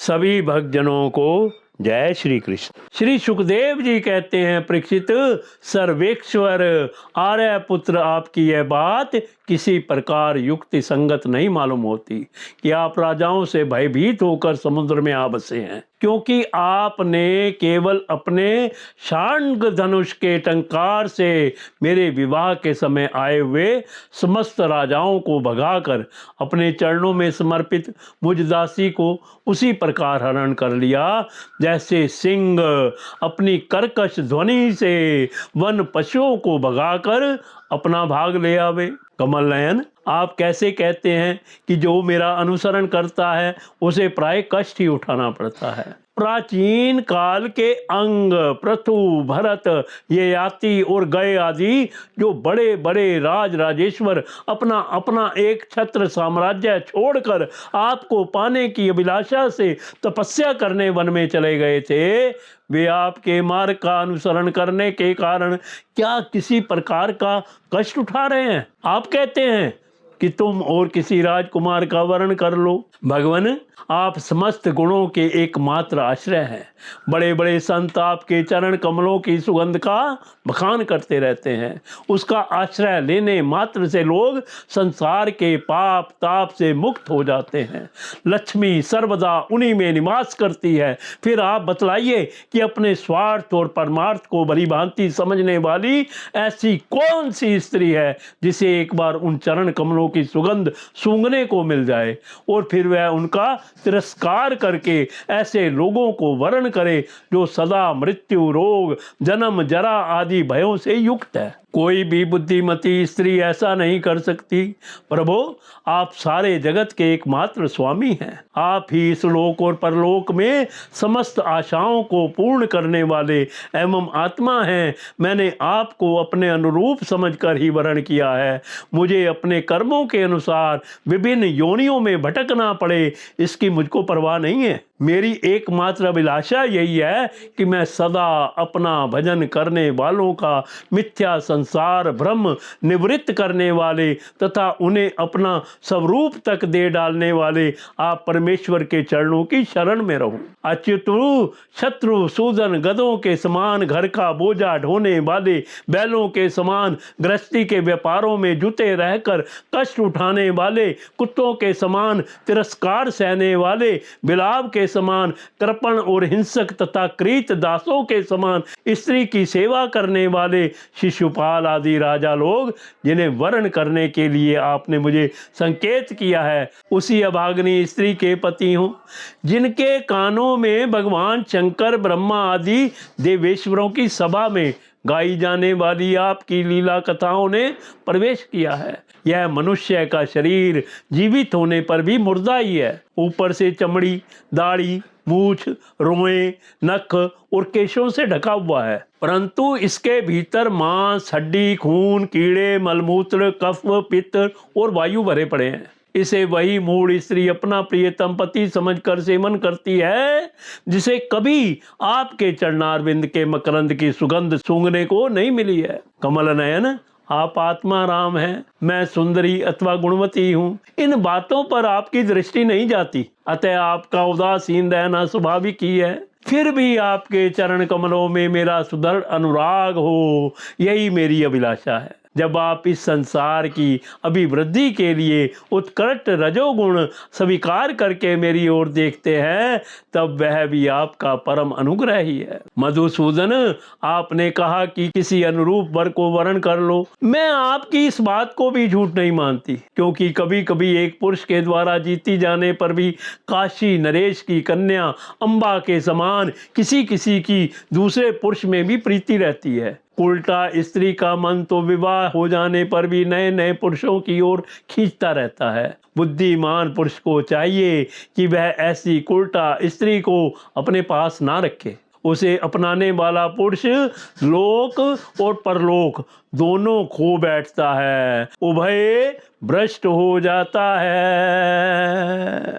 सभी भक्तजनों को जय श्री कृष्ण। श्री सुखदेव जी कहते हैं, परीक्षित, सर्वेश्वर आर्यपुत्र, आपकी यह बात किसी प्रकार युक्ति संगत नहीं मालूम होती कि आप राजाओं से भयभीत होकर समुद्र में आ बसे हैं, क्योंकि आपने केवल अपने शांग धनुष के टंकार से मेरे विवाह के समय आए हुए समस्त राजाओं को भगाकर अपने चरणों में समर्पित मुझ दासी को उसी प्रकार हरण कर लिया जैसे सिंह अपनी कर्कश ध्वनि से वन पशुओं को भगाकर अपना भाग ले आवे। कमल नयन, आप कैसे कहते हैं कि जो मेरा अनुसरण करता है उसे प्राय कष्ट ही उठाना पड़ता है। प्राचीन काल के अंग, पृथु, भरत, ययाति और गय आदि जो बड़े बड़े राजेश्वर अपना अपना एक छत्र साम्राज्य छोड़कर आपको पाने की अभिलाषा से तपस्या करने वन में चले गए थे, वे आपके मार्ग का अनुसरण करने के कारण क्या किसी प्रकार का कष्ट उठा रहे हैं? आप कहते हैं कि तुम और किसी राजकुमार का वर्ण कर लो। भगवान, आप समस्त गुणों के एकमात्र आश्रय हैं। बड़े बड़े संत आपके चरण कमलों की सुगंध का बखान करते रहते हैं। उसका आश्रय लेने मात्र से लोग संसार के पाप ताप से मुक्त हो जाते हैं। लक्ष्मी सर्वदा उन्हीं में निवास करती है। फिर आप बतलाइए कि अपने स्वार्थ और परमार्थ को भली भांति समझने वाली ऐसी कौन सी स्त्री है जिसे एक बार उन चरण कमलों की सुगंध सूंघने को मिल जाए और फिर वह उनका तिरस्कार करके ऐसे लोगों को वर्ण करे जो सदा मृत्यु, रोग, जन्म, जरा आदि भयों से युक्त है। कोई भी बुद्धिमती स्त्री ऐसा नहीं कर सकती। प्रभु, आप सारे जगत के एकमात्र स्वामी हैं। आप ही इस लोक और परलोक में समस्त आशाओं को पूर्ण करने वाले एवं आत्मा हैं। मैंने आपको अपने अनुरूप समझकर ही वर्ण किया है। मुझे अपने कर्मों के अनुसार विभिन्न योनियों में भटकना पड़े, इसकी मुझको परवाह नहीं है। मेरी एकमात्र अभिलाषा यही है कि मैं सदा अपना भजन करने वालों का मिथ्या संसार भ्रम निवृत्त करने वाले तथा उन्हें अपना स्वरूप तक दे डालने वाले आप परमेश्वर के चरणों की शरण में रहूं। अच्युतु, शत्रु सूदन गधों के समान घर का बोझा ढोने वाले, बैलों के समान गृहस्थी के व्यापारों में जुटे रहकर कष्ट उठाने वाले, कुत्तों के समान तिरस्कार सहने वाले, बिलाव के समान कृपण और हिंसक तथा क्रीत दासों के समान स्त्री की सेवा करने वाले शिशुपाल आदि राजा लोग जिन्हें वर्ण करने के लिए आपने मुझे संकेत किया है, उसी अभाग्नी स्त्री के पति हूं, जिनके कानों में भगवान शंकर, ब्रह्मा आदि देवेश्वरों की सभा में गाई जाने वाली आपकी लीला कथाओं ने प्रवेश किया है। यह मनुष्य का शरीर जीवित होने पर भी मुर्दा ही है। ऊपर से चमड़ी, दाढ़ी, मूछ, रोएं, नख और केशों से ढका हुआ है, परंतु इसके भीतर मांस, हड्डी, खून, कीड़े, मलमूत्र, कफ, पित्त और वायु भरे पड़े हैं। इसे वही मूढ़ स्त्री अपना प्रियतम पति समझकर सेवन करती है, जिसे कभी आपके चरणारविंद के मकरंद की सुगंध सूंघने को नहीं मिली है। कमल नयन, आप आत्मा राम हैं, मैं सुंदरी अथवा गुणवती हूँ, इन बातों पर आपकी दृष्टि नहीं जाती, अतः आपका उदासीन रहना स्वाभाविक ही है। फिर भी आपके चरण कमलों में मेरा सुदृढ़ अनुराग हो, यही मेरी अभिलाषा है। जब आप इस संसार की अभिवृद्धि के लिए उत्कृष्ट रजोगुण स्वीकार करके मेरी ओर देखते हैं, तब वह भी आपका परम अनुग्रह ही है। मधुसूदन, आपने कहा कि किसी अनुरूप वर को वर्ण कर लो। मैं आपकी इस बात को भी झूठ नहीं मानती, क्योंकि कभी कभी एक पुरुष के द्वारा जीती जाने पर भी काशी नरेश की कन्या अंबा के समान किसी किसी की दूसरे पुरुष में भी प्रीति रहती है। उल्टा स्त्री का मन तो विवाह हो जाने पर भी नए नए पुरुषों की ओर खींचता रहता है। बुद्धिमान पुरुष को चाहिए कि वह ऐसी उल्टा स्त्री को अपने पास ना रखे। उसे अपनाने वाला पुरुष लोक और परलोक दोनों खो बैठता है, उभय भ्रष्ट हो जाता है।